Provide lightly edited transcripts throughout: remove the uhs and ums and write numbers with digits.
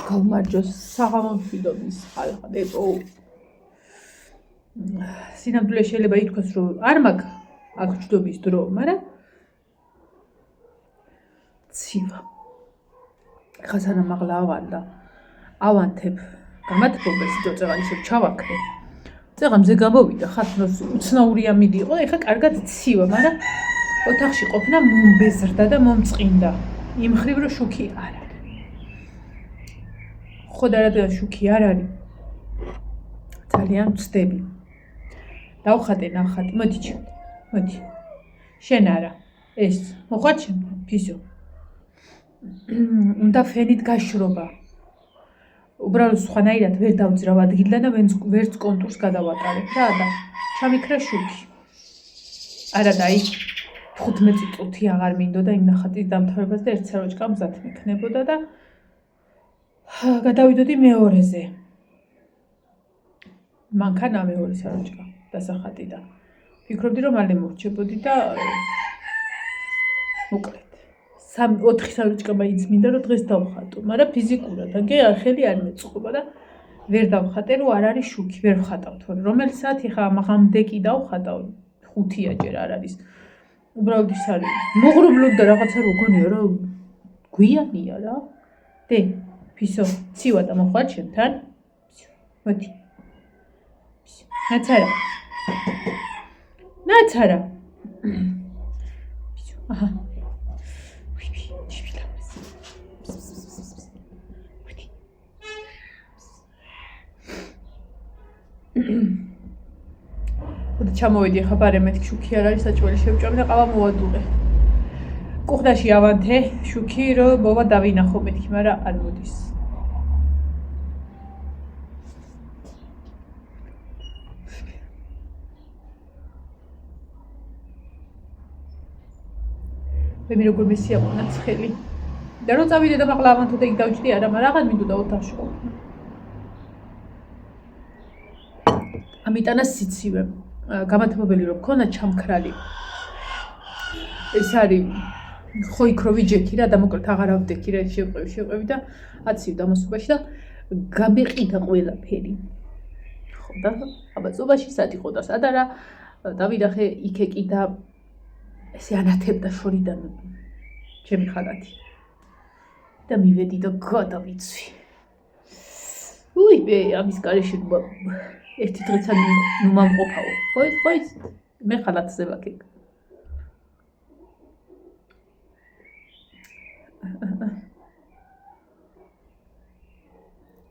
გაუმარჯოს საღამომშვიდობის ხალხებო. სინამდვილე შეიძლება ითქვას, რომ არ მაქვს აქ ჯდობის დრო, მაგრამ ცივა. ხა სანამ აღლა ავანდა, ავანთებ გამათბობეს წეღალისებ ჩავაქრე. წეღა მზე გამოვიდა, ხათნოს უცნაურია მიდიყო, ეხა კარგად ცივა, მაგრამ ოთახში ყოფნა მომბეზრდა და მომწყინდა. იმ ხრივ რომ შუქი არ არის. ხოდა რადგან შუქი არ არის, ძალიან ვწდები. დავხატე ნახატი, მოდი ჩემ, მოდი. შენ არა, ეს მოხარ ჩემ, ფიზო. უნდა ფენით გაშრობა. უბრალოდ სხვანაირად ვერ დავძრავ ადგილიდან და ვერც კონტურს გადავატარებ რა და ჩამიქრა შუქი. არა და აი 15 წუთი აღარ მინდოდა იმ ნახატის დამთავრებას და ერთ საროჭკა მზად მექნებოდა და გადავიდოდი მეორეზე. მანქანა მეორე საროჭკა დასახატი და ფიქრობდი რომ მალე მორჩებოდი და მოკლედ 3-4 საროჭკა მაინც მინდა რომ დღეს დავხატო, მაგრამ ფიზიკურად აგი ხელი არ მეწყობა და ვერ დავხატე რომ არ არის შუქი, ვერ ვხატავ თორე რომელი საათი ხა მაღამდე კი დავხატავ 5-ია ჯერ არ არის. უბრალოდ ის არის მოღრუბლობ და რაღაცა რო გონია რომ გვიანია რა. დე ფისო ცივა და მოხარ ჩემთან. მოდი. ნაცარა. ნაცარა. ფისო. აჰა. და ჩამოვედი ხა ბარე მეთქი შუქი არ არის საჭმელი შევჭამე და ყავა მოვადუღე. კუხდაში ავანთე შუქი რომ მოვა დავინახო მეთქი, მაგრამ არ მოდის. მე როგორ მესიამონა ცხელი. და რო წავიდე და მაღლა ავანთო და იქ დავჭდი არა, მაგრამ აღარ მინდოდა ოთახში ყოფნა. ამიტანა სიცივე. გამათბობელი რომ ქონა ჩამქრალი. ეს არის ხო იქ რო ვიჯექი რა და მოკლედ აღარ ავდექი რა შევყვევი და აცივ დამოსობაში და გამეყიდა ყველაფერი. ხო და აბაწობაში სად იყო და სად არა დავიდახე იქ ეკიდა ესე ანათებდა შორიდან ჩემი ხალათი. და მივედი და გადავიცვი. უი მე ამის გარეშე ერთი დღეცა ნუ მომყოფაო. ხო მე ხალათზე ვაკეკ.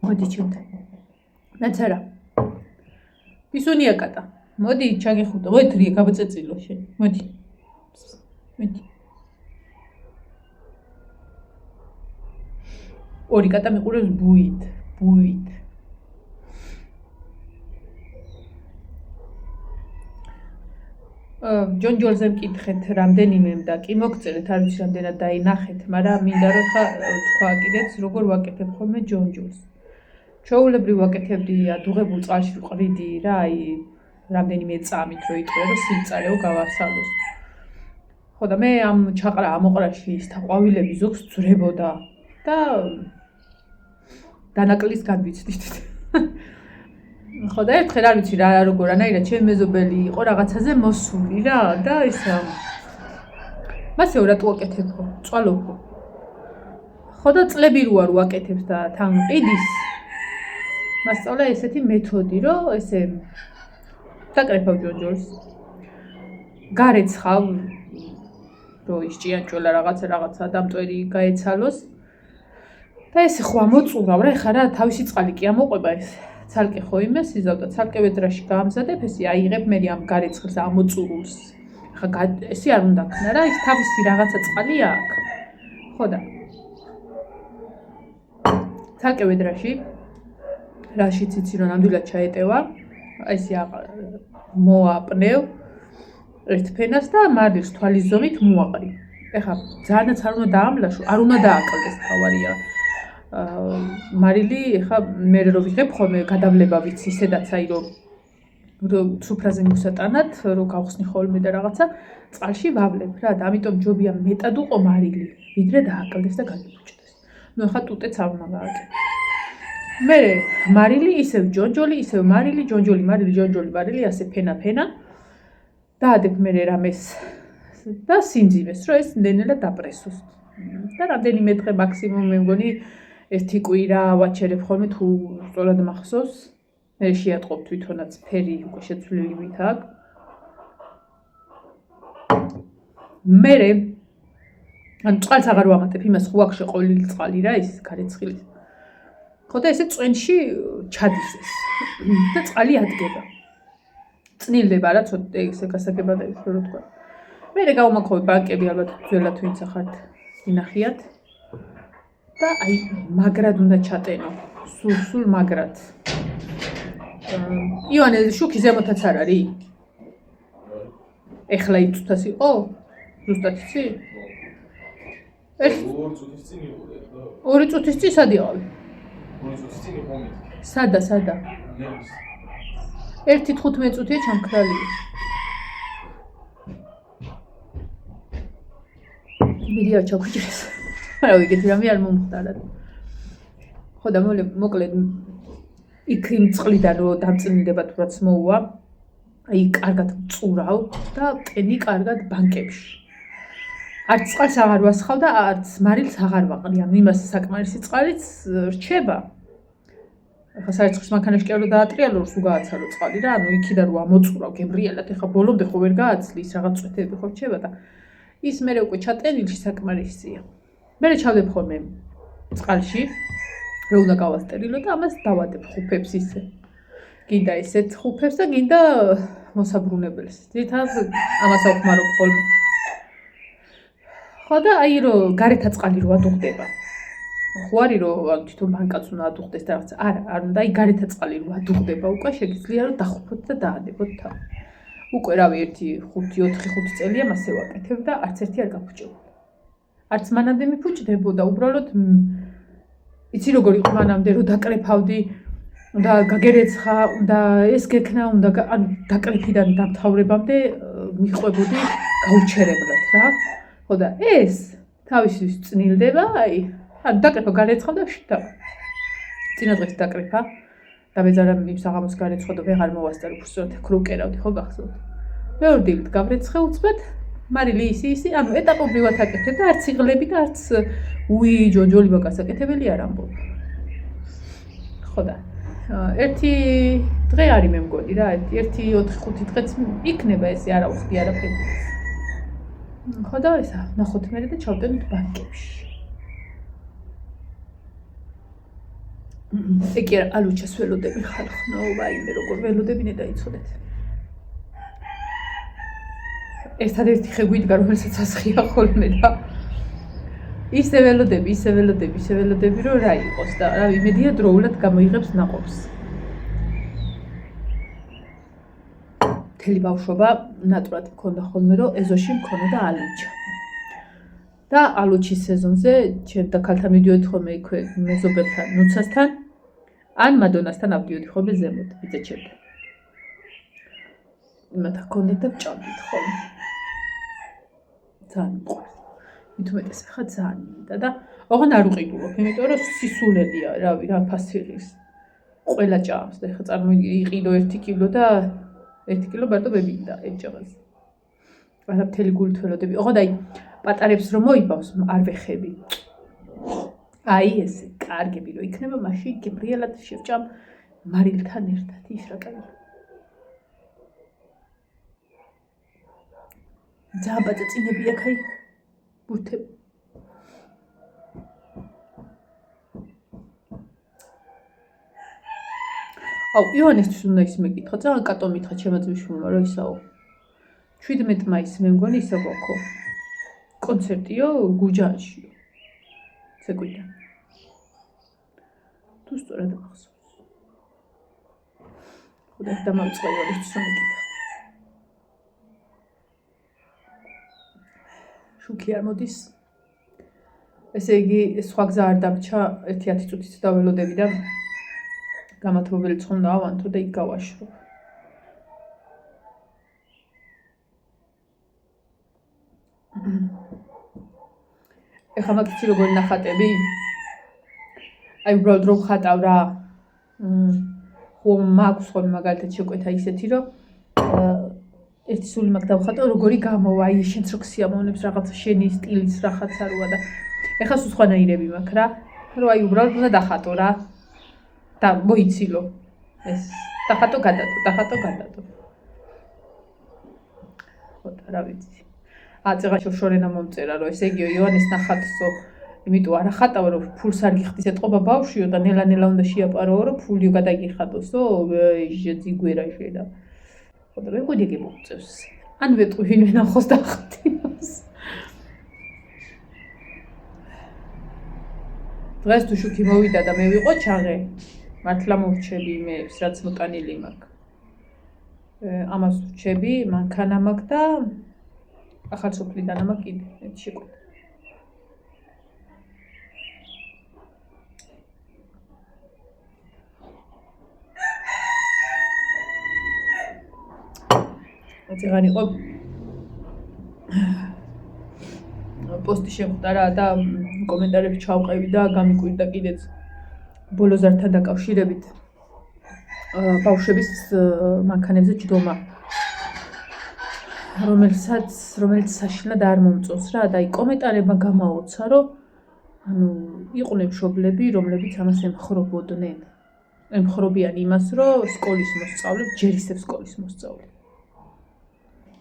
მოდი ჩემთან. ნაცარა. პისონია კატა. მოდი ჩაგეხუტა. ვეთრია გაბაწეწილო შენ. მოდი. მოდი. ორი კატა მიყურებს ბუით. ჯონ ჯოლზე მკითხეთ რამდენიმე და კი მოგწერეთ არ ვიცი რამდენად დაინახეთ, მაგრამ მინდა რომ თქვა კიდეც როგორ ვაკეთებ ხოლმე ჯონ ჯოლს. ჩვეულებრივ ვაკეთებდი ადუღებულ წყალში ვყრიდი რა, აი რამდენიმე წამით რო იტყვე რომ სიმწარეო გავარსალოს. ხო და მე ამ ჩაყრა ამოყრაში ის თაყვავილები ზოგს ძრებოდა და დანაკლის განვიცდით. ხო და ერთხელ არ ვიცი რა როგორანაირად ჩემი მეზობელი იყო რაღაცაზე მოსული რა და ის მასეო რატო ვაკეთებო წვალობო. ხო და წლები რო არ ვაკეთებს და თან ყიდის მასწავლა ესეთი მეთოდი რომ ესე დაკრეფავ ჯონჯოლს გარეცხავ რომ ის ჭიანჭველა რაღაცა დამტვერი გაეცალოს და ესე ხო ამოწურავ რა ეხა რა თავისი წყალი კი ამოყვება ეს ცალკე ხო იმას იზავდა ცალკე ვედრაში გაამზადებ ესე აიღებ მე ამ გარეცხს ამოწურულს ეხა ესე არ უნდა ქნა რა ის თავისი რაღაცა წყალი აქვს ხო და ცალკე ვედრაში რაშიც იცი რომ ნამდვილად ჩაეტევა ესე მოაპნევ ერთ ფენას და მარილს თვალის ზომით მოაყრი ეხა ძალიანაც არ უნდა დაამლაშო არ უნდა დააკლდეს თავარია მარილი ეხა მე რო ვიღებ ხოლმე გადავლება ვიცი ისედაც აი რომ სუფრაზე მუსატანად რომ გავხსნი ხოლმე და რაღაცა წყალში ვავლებ რა და ამიტომ ჯობია მეტად უყო მარილი ვიდრე დააკლდეს და გადმოჭდეს ნუ ეხა ტუტეც არ უნდა გააკეთო მე მარილი ისევ ჯონჯოლი, ისევ მარილი, ჯონჯოლი, მარილი, ჯონჯოლი, მარილი, ასე ფენა. დაადებ მე რამეს და სიმძიმეს, რომ ეს ნენელა დაპრესოს. და რამდენიმე დღე მაქსიმუმ მე მგონი ერთი კვირა ვაჩერებ ხოლმე თუ სწორად მახსოვს. მე შეატყობ თვითონაც ფერი უკვე შეცვლილი ვით აქ. მე ან წყალს აღარ ვამატებ, იმას ხუაქში ყოველი წყალი რა ის გარეცხილი. ხო და ესე წვენში ჩადის ეს და წყალი ადგება. წნილდება რა ცოტა ესე გასაგებად არის რო თქვა. მე გავუმაქოვე ბანკები ალბათ ძველად ვინც ახართ ინახიათ. და აი მაგრად უნდა ჩატენო. სულ მაგრად. ივანე შუქი ზემოთაც არ არის? ეხლა იწუთას იყო? ზუსტად იცი? ორი წუთის წინ სად იყავი? სადა? 1:15 წუთია ჩამქრალი. ვიდეო ჩაგვიჭრეს. არა ვიგეთი რამე არ მომხდარა. ხო და მოკლედ იქ იმ წყლიდან რომ დამწნილდება თუ რაც მოუვა, აი კარგად წურავ და ტენი კარგად ბანკებში. არც წყალს აღარ ვასხავ და არც მარილს აღარ ვაყრი. ანუ იმას საკმარისი წყალიც რჩება. ახლა საერთოდ მანქანაში კი არ დაატრიალო რომ სულ გააცალო წყალი რა, ანუ იქიდან რომ ამოწურავ გემრიელად, ახლა ბოლომდე ხო ვერ გააცლის, რაღაც წვეთები ხო რჩება და ის მე უკვე ჩატენილში საკმარისია. მე ჩავდებ ხოლმე წყალში, რომ უნდა გავასტერილო და ამას დავადებ ხუფებს ისე. გინდა ესეთ ხუფებს და გინდა მოსაბრუნებელს. ძირითადად ამას ავხმარობ ხოლმე. ხო და აი რომ გარეთა წყალი რო ადუღდება. ხო არის რომ თვითონ ბანკაც უნდა ადუღდეს და რაღაც არ უნდა აი გარეთა წყალი რო ადუღდება უკვე შეგიძლია რომ დახუფოთ და დაადებოთ თავი. უკვე რავი 4-5 წელია მასე ვაკეთებ და არც ერთი არ გაფუჭებულა. არც მანამდე მიფუჭდებოდა, უბრალოდ იცი როგორ იყო მანამდე რომ დაკრეფავდი და გაგერეცხა და ეს გექნა უნდა ანუ დაკრეფიდან დამთავრებამდე მიყვებოდი გაუჩერებლად რა. ხო და ეს თავისთვის წნილდება, აი ანუ დაკრეფა გარეცხა და შტა. წინა დღეს დაკრეფა და ბეძარა მისაღამოს გარეცხა და ვეღარ მოვასწარ უბრალოდ ქრუკერავდი ხო გახსოვთ. მეორე დილით გავრეცხე უცბად, მარილი ისი, ანუ ეტაპობრივად აკეთებ და არც იღლები და არც ჯონჯოლი გასაკეთებელი არ ამბობ. ხო და ერთი დღე არის მე მგონი რა, 1-4-5 დღეც იქნება ესე არა უხდი არაფერი. ხო და ესა ნახოთ მე და ჩავტენოთ ბანკებში. ეკი ალუჩას ველოდები ხალხო, ვაიმე როგორ ველოდებინე დაიცოდეთ. ერთადერთი ხეგვიდგა რომელსაც ასხია ხოლმე და ისე ველოდები რომ რა იყოს და რა იმედია დროულად გამოიღებს ნაყოფს. მთელი ბავშვობა ნატურად მქონდა ხოლმე რომ ეზოში მქონოდა ალუჩა. და ალუჩის სეზონზე ჩემ და ქალთან მიდიოდი ხოლმე იქვე მეზობელთან, ნუცასთან, ან მადონასთან ავდიოდი ხოლმე ზემოთ, ბიძაჩებთან. იმათ ჰქონდეთ და ვჭამდით ხოლმე. ძალიან მყავს. მით უმეტეს ახლა ძალიან მინდა და ოღონდ არ უყიდულობ, იმიტომ რომ სისულელია, რავი, რა ფასიღის. ყველა ჭამს და ახლა წარმოიყიდო 1 კილო და 1 კილო მარტო მე მინდა ეჭაღას. არა მთელი გულით ველოდები. ოღონდ აი პატარებს რომ მოიბავს, არ ვეხები. აი ესე კარგები რომ იქნება, მაშინ გებრიელად შევჭამ მარილთან ერთად ის რა კაი. ძაბაძე წინები აქ აი ბუთები. აუ ივანესთვის უნდა ის მეკითხა, ძალიან კატო მითხრა ჩემო ძმისშვილმა რომ ისაო 17 მაისს მე მგონი ისე გქო. კონცერტიო გუჯანშიო. ცეკვიდან. თუ სწორად მახსოვს. ხოდა დამავიწყე ის მეკითხა. შუქი არ მოდის. ესე იგი სხვა გზა არ დამრჩა 1-10 წუთით დაველოდები და გამათბობელი ცხონდა ავანთო და იქ გავაშრო. ეხლა მაგიცი როგორი ნახატები? აი უბრალოდ რომ ხატავ რა, მაქვს ხოლმე მაგალითად შეკვეთა ისეთი, რომ ერთი სული მაგ დავხატო, როგორი გამოვა, აი შენც რო ქსიამოვნებს რაღაცა შენი სტილის რაღაცა როა და ეხლა სულ სხვანაირები მაქვს რა, რომ აი უბრალოდ უნდა დახატო რა და მოიცილო ეს დახატო გადადო. ხოთა რა ვიცი. წეღა შორენა მომწერა რომ ესე იგივე ივანეს ნახატსო, იმიტომ არა ხატავ რომ ფულს არ გიხდის ეთყობა ბავშვიო და ნელა უნდა შეაპაროო რომ ფულიო გადაგიხატოსო, ძიგვერა შედა. ხოთა მეგოდი გემოწევს. ან ვეტყვი ვინმე ნახოს დახტინოს. დღეს თუ შუქი მოვიდა და მე ვიყო ჩაღე, მართლა მოვჩები იმეებს, რაც მოტანილი მაქვს. ამას ვჩები, მანქანა მაქვს და ახალ სოფლიდან მაქვს კიდე, ერთი შეკვეთა. წეგან იყო პოსტი შეხვდა რა და კომენტარები ჩავყევი და გამიკვირდა კიდეც ბოლოზართან დაკავშირებით ბავშვების მანქანებზე ჯდომა, რომელიც საშინლად არ მომწონს რა და კომენტარებმა გამაოცა, რომ იყვნენ მშობლები, რომლებიც ამას ემხრობოდნენ. ემხრობიან იმას, რომ სკოლის მოსწავლე, ჯერისევ სკოლის მოსწავლე.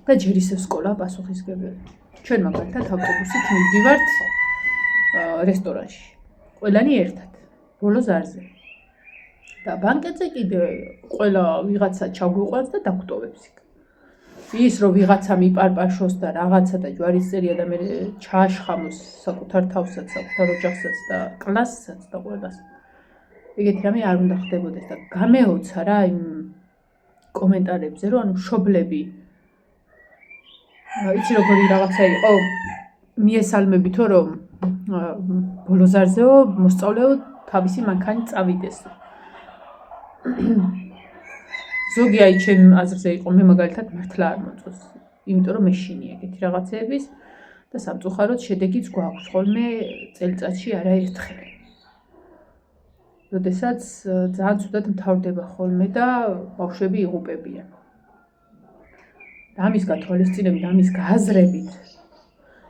და ჯერისევ სკოლა პასუხისმგებელი. ჩვენ მაგალითად ავტობუსით მივდივართ რესტორანში. ყველანი ერთად, ბოლო ზარზე. და ბანკეტზე კიდე ყველა ვიღაცა ჩაგვიყვანს და დაგვტოვებს იქ. ის რომ ვიღაცა მიპარპაშოს და რაღაცა და ჯვარის წერია და მე ჩააშხამოს საკუთარ თავსაც, საკუთარ ოჯახსაც და კლასსაც და ყველას. ეგეთი რამე არ უნდა ხდებოდეს და გამეოცა რა იმ კომენტარებზე, რომ მშობლები იცი როგორი რაღაცა იყო, მიესალმებითო რომ ბოლო ზარზეო მოსწავლეო თავისი მანქანი წავიდეს. ზოგი აი ჩემ აზრზე იყო, მე მაგალითად მართლა არ მოწონს, იმიტომ რომ მეშინია ეგეთი რაღაცეების და სამწუხაროდ შედეგიც გვაქვს ხოლმე წელიწადში არაერთხელ. როდესაც ძალიან ცუდად მთავრდება ხოლმე და ბავშვები იღუპებიან. ამის გათვალისწინებით, ამის გააზრებით,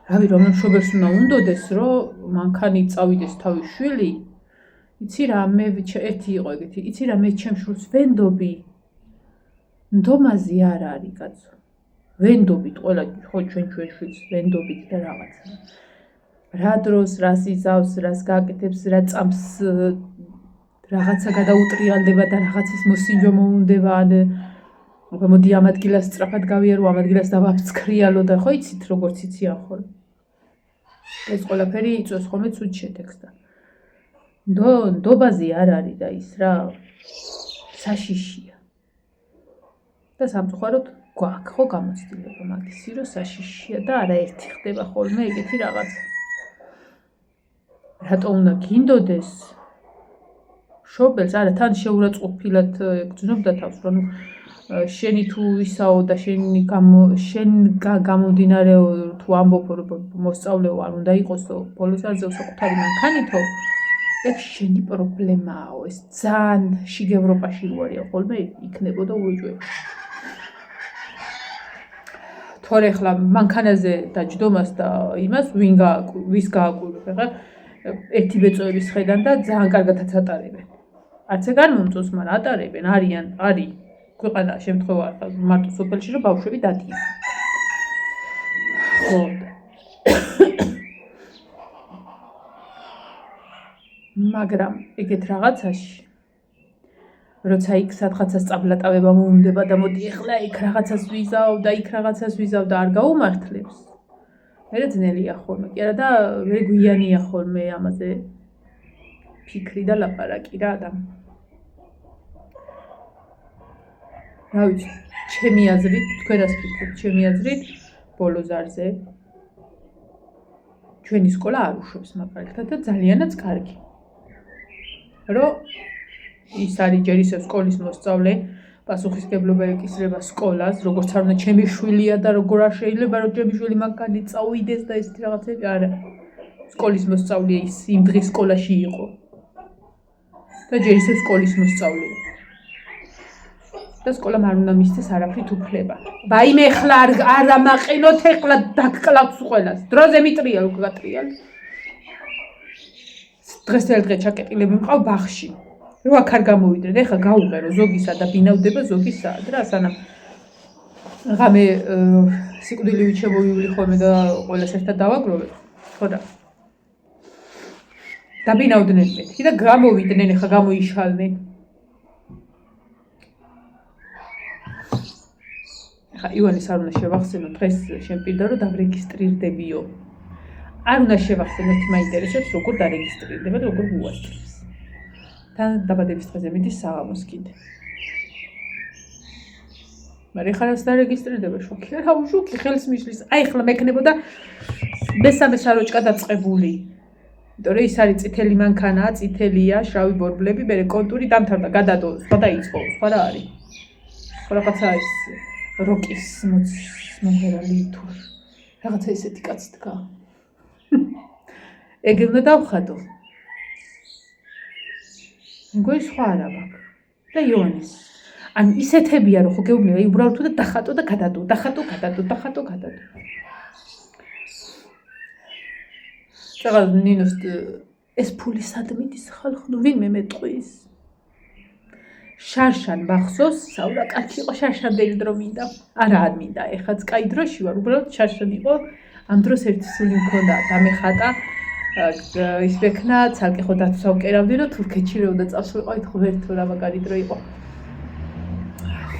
რავი რომ მშობელს უნდა უნდოდეს, რომ მანქანით წავიდეს თავის შვილი, იცი რა, მე ერთი იყო ეგეთი, იცი რა, მე ჩემ შვილს ვენდობი, ნდომაზი არ არის კაცო, ვენდობით, ყველა ხო ჩვენ შვილს ვენდობით და რაღაცა. რა დროს, რას იზავს, რას გააკეთებს, რა წამს რაღაცა გადაუტრიალდება და რაღაცის მოსინჯვა მოუნდება, მოდი ამ ადგილას სწრაფად გავიარო, ამ ადგილას დავაფცქრიალო და ხო იცით როგორც იციან ხოლმე. ეს ყველაფერი იწვევს ხოლმე ცუდ შედეგს და ნდობაზე არ არის და ის რა საშიშია. და სამწუხაროდ გვაქვს ხო გამოცდილება მაგისი, რომ საშიშია და არაერთი ხდება ხოლმე ეგეთი რაღაცა. რატო უნდა გინდოდეს მშობელს, არა თან შეურაცხყოფილად გძნობდა თავს, რომ შენი თუ ისაო და შენ გამომდინარეო თუ ამბობ რომ მოსწავლეო არ უნდა იყოსო ბოლო ზარზეო საკუთარი მანქანითო, ეს შენი პრობლემაო, ეს ძალიან შიგ ევროპაში როარია ხოლმე იქნებოდა უეჭვებში. თორე ახლა მანქანაზე და ჯდომას და იმას ვის გააკვირვებ, ახლა ერთი ბეწოების ხედან და ძალიან კარგადაც ატარებენ. არც ეგ არ მომწონს, მაგრამ ატარებენ, არის ქვეყანა შემთხვევა მარტო სოფელში რომ ბავშვები დადიან. ხო. მაგრამ ეგეთ რაღაცაში როცა იქ სადღაცა სწავლატავება მოუნდება და მოდი ეხლა იქ რაღაცას ვიზავ და არ გაუმართლებს. მერე ძნელია ხოლმე, კი არა და მე გვიანია ხოლმე ამაზე ფიქრი და ლაპარაკი რა და რა ვიცი, ჩემი აზრით, თქვენ რას ფიქრობთ, ჩემი აზრით, ბოლო ზარზე ჩვენი სკოლა არ უშვებს მაგალითად და ძალიანაც კარგი. რომ ის არის ჯერისევ სკოლის მოსწავლე, პასუხისმგებლობა ეკისრება სკოლას, როგორც არ უნდა ჩემი შვილია და როგორ არ შეიძლება რომ ჩემი შვილი მანქანით წავიდეს და ეს რაღაცები არა. სკოლის მოსწავლე ის იმ დღის სკოლაში იყო. და ჯერ ისევ სკოლის მოსწავლეა. და სკოლამ არ უნდა მისცეს არაფრით უფლება. ვაიმე ხლა არ ამაყენოთ ეხლა დაგკლავთ ყველას. დროზე მიტრიალ უკვე გატრიალ. დღეს დღე ჩაკეტილები მყავ ბაღში. რო აქ არ გამოვიდნენ, ეხლა გაუღერო ზოგისა და ბინავდება ზოგისა და სანამ ღამე სიკვდილივით შემოვივლი ხოლმე და ყველას ერთად დავაგროვეთ. ხო და დაბინავდნენ მეთქი და გამოვიდნენ, ეხლა გამოიშალნენ. ეხლა ივანის არ უნდა შევახსენო დღეს შემპირდა რომ დავრეგისტრირდებიო. არ უნდა შევახსენოთ, მაინტერესებს როგორ დარეგისტრირდება და როგორ უასწრებს. თან დაბადების დღეზე მიდის საღამოს კიდე. მაგრამ ეხლა რას დარეგისტრირდება შოქი? რა უშოქი ხელს მისლის. აი ეხლა მექნებოდა მესამე საროჭკა დაწყებული. იმიტომ რომ ის არის წითელი მანქანაა, წითელია, შავი ბორბლები, მე კონტური დამთავრდა, გადადო, სხვა დაიწყო, სხვა რა არის. ხო რაღაცა ის როკის მომღერალი თუ რაღაცა ისეთი კაცი დგა. ეგ უნდა დავხატო. მგონი სხვა არა მაქვს. და იონის. ან ისეთებია რომ ხო გეუბნები, აი უბრალოდ და დახატო და გადადო, დახატო, გადადო. წაღალ ნინოს ეს ფული სად მიდის ხალხო, ნუ ვინმე მეტყვის. შარშან მახსოვს, საურა კაცი იყო შარშანდელი დრო მინდა. არა არ მინდა, ეხაც კაი დროში ვარ, უბრალოდ შარშან იყო. ამ დროს ერთი სული მქონდა, დამეხატა ის ვექნა, ცალკე ხო დაცავკერავდი, რომ თურქეთში რა უნდა წავსულიყავით, ღმერთო რა მაგარი დრო იყო.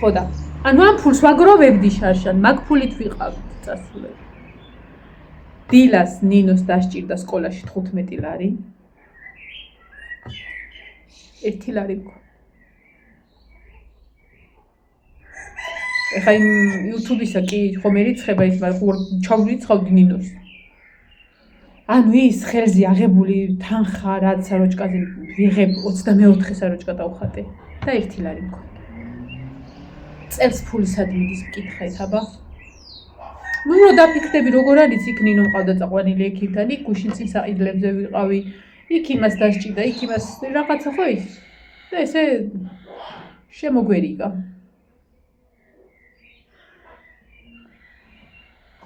ხო და ანუ ამ ფულს ვაგროვებდი შარშან, მაგ ფულით ვიყავით წასულები. დილას ნინოს დასჭირდა სკოლაში 15 ლარი. 1 ლარი მქონდა. ეხა იმ YouTube-ისა კი ხომერიცხება ის, მაგრამ ჩავრიცხავდი ნინოს. ანუ ის ხელზე აღებული თანხა რაც საროჭკაზე ვიღებ 24 საროჭკა დავხატე და 1 ლარი მქონდა. წელს ფული სად მიდის მკითხეთ აბა. ნუ რო დაფიქრდები როგორ არის იქ ნინო მყავდა წაყვანილი ექიმთან, იქ გუშინ წინ საყიდლებზე ვიყავი, იქ იმას დასჭირდა, იქ იმას რაღაცა ხო ის. და ესე შემოგვერიგა.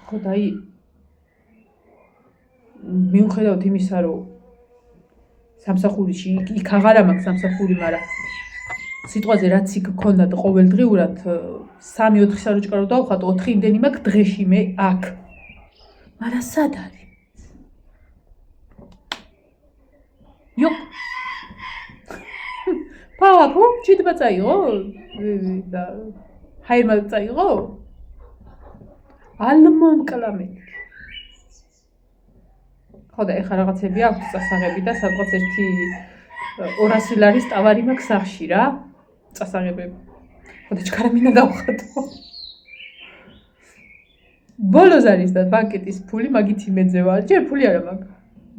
ხო და აი მიუხედავად იმისა, რომ სამსახურში იქ აღარ მაქვს სამსახური, მაგრამ სიტყვაზე რაც იქ გქონდა ყოველდღიურად 3-4 საროჭკა რო დავხატო, 4 იმდენი მაქვს დღეში მე აქ. მაგრამ სად არის? იო. პაპუ, ჩიტბა წაიღო? და ჰაირმა წაიღო? ალმომკლამე. ხო და ეხლა რაღაცები აქვს წასაღები და სადღაც 200 ლარის ტავარი მაქვს სახში რა. წასაღებები. ხო და ჩქარა მინდა დავხატო. ბოლოს არის და ბანკეტის ფული მაგით იმეძევა. ჯერ ფული არა მაქვს.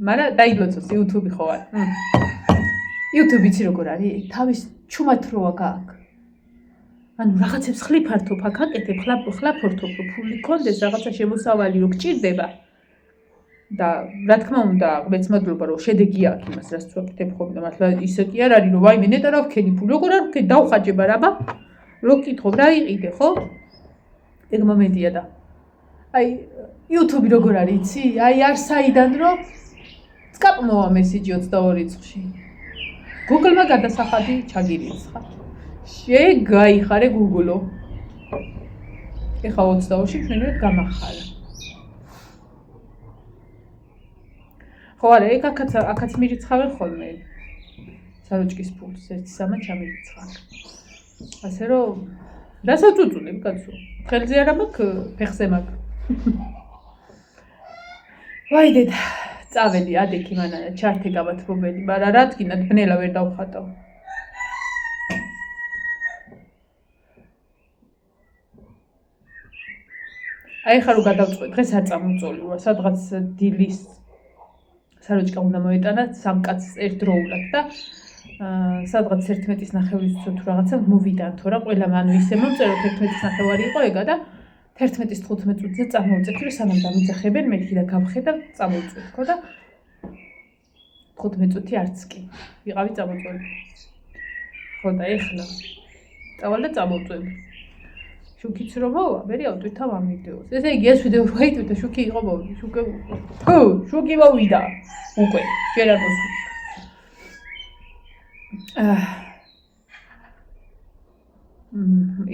მაგრამ დაიგლოცოს YouTube ხო არ. YouTube იცი როგორ არის? თავის ჩუმად როა გააქვს. ანუ რაღაცებს ხლიფართობ აქ აკეთებ, ხლაფორთობ, ფული კონდეს, რაღაცა შემოსავალი რო გჭირდება. და რა თქმა უნდა, ღმერთს მადლობა რომ შედეგი აქვს იმას, რაც ვაკეთებ ხოლმე და მართლა ისე კი არ არის რომ ვაიმე ნეტა რა ვქენი ფული, როგორ არ ვქენი, დავხაჯება რა ბა. რო კითხობ რა იყიდე, ხო? ეგ მომენტია და აი YouTube როგორ არის, იცი? აი არ საიდან რომ წკაპმოვა მესიჯი 22 რიცხვში. Google-მა გადასახადი ჩაგირიცხა. შეგაიხარე Google-ო. ეხა 22-ში ჩვენივეთ გამახარა. ხო არა, ეგ აქაც მირიცხავენ ხოლმე. საროჭკის ფულს 1-3 ჩამირიცხა. ასე რომ რასაც უწუნებ კაცო. ხელზე არა მაქვს, ფეხზე მაქვს. ვაი დედა, წავედი ადექი მანანა ჩართე გამათბობელი, მაგრამ რა თქინათ ბნელა ვერ დავხატო. აი ხა რო გადავწყვეტ, დღეს არ წამოვწოლი, სადღაც დილის საროჭკა უნდა მოეტანა 3 კაცს ერთდროულად და სადღაც 11:09 თუ რაღაცა მოვიდან თორა ყველა მანუ ისე მომწერო 11:09 იყო ეგა და 11:15 წუთზე წამოვწეთი რომ სანამ დამიძახებენ მეთქი და გავხედა წამოვწვით ხო და 15 წუთი არც კი ვიყავი წამოწვეული. ხო და ეხლა წავალ და წამოვწვევ. შუქიც რომ მოვა, მე ავტვირთავ ამ ვიდეოს. ესე იგი ეს ვიდეო რო აიტვირთა, შუქი იყო მოვიდა, შუქი მოვიდა. უკვე, ჯერ არ მოსული.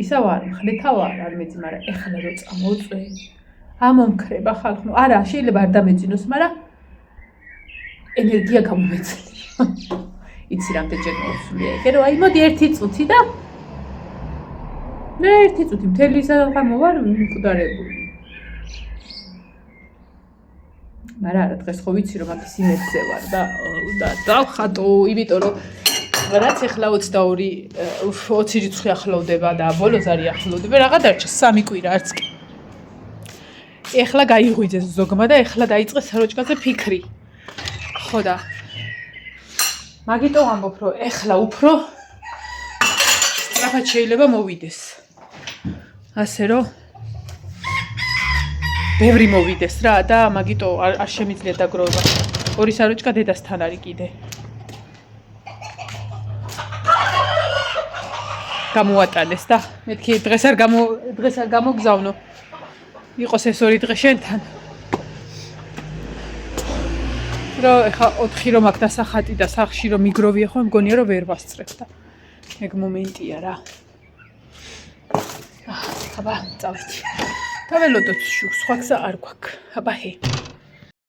ისა ვარ, ხლეთა ვარ, არ მეძი, მაგრამ ეხლა რო წამოვწვე. ამომქრება ხალხო. არა, შეიძლება არ დამეძინოს, მაგრამ ენერგია გამომეცნია. იცი რამდენჯერ მოვსულია. ეგ რომ აი მოდი 1 წუთი და მე 1 წუთი მთელი საღამო ვარ მკვდარებული. მაგრამ არა დღეს ხო ვიცი რომ აქ სიმეცე ვარ და დავხატო, იმიტომ რომ რაც ახლა 20 რიცხვი ახლოვდება და ბოლოს არის ახლოვდება, რაღა დარჩა 3 კვირა არც კი. ეხლა გაიღვიძეს ზოგმა და ეხლა დაიწყეს საროჭკაზე ფიქრი. ხო და მაგიტო ამბობ რომ ეხლა უფრო სწრაფად შეიძლება მოვიდეს. ასე რომ ბევრი მოვიდეს რა და მაგიტო არ შემიძლია დაგროვება. ორი საროჭკა დედასთან არის კიდე. გამოატანეს და მეთქი დღეს არ გამოგზავნო. იყოს ეს 2 დღე შენთან. რომ ეხა 4 რომ აქ დასახატი და სახში რომ მიგროვია ხო, მგონია რომ ვერ ვასწრებ და ეგ მომენტია რა. აბა, წავედი. დაველოდოთ შუქს, სხვა გზა არ გვაქვს. აბა ჰე.